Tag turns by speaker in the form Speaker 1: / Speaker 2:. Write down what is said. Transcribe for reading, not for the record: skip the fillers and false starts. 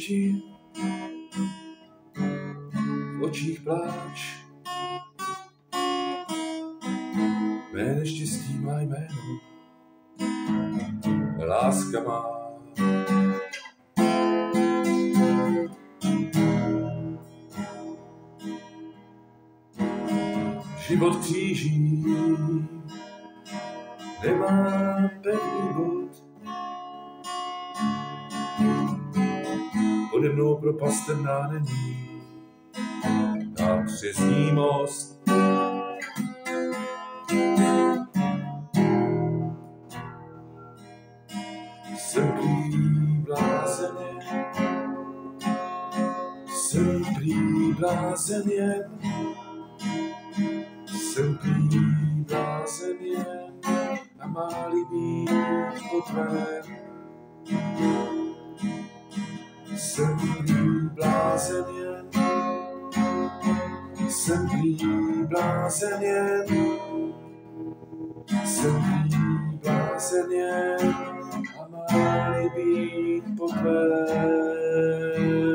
Speaker 1: děti, v očích pláč. Mé neštěstí má jméno, láska má. Život kříží nemá pevný bod. Pode mnou propast temná není, tam přezní most. Jsem prý blázen jen, jsem prý blázen jen a má-li být po tvém. Jsem prý blázen jen, jsem prý blázen jen, jsem prý blázen jen a má-li být po tvém.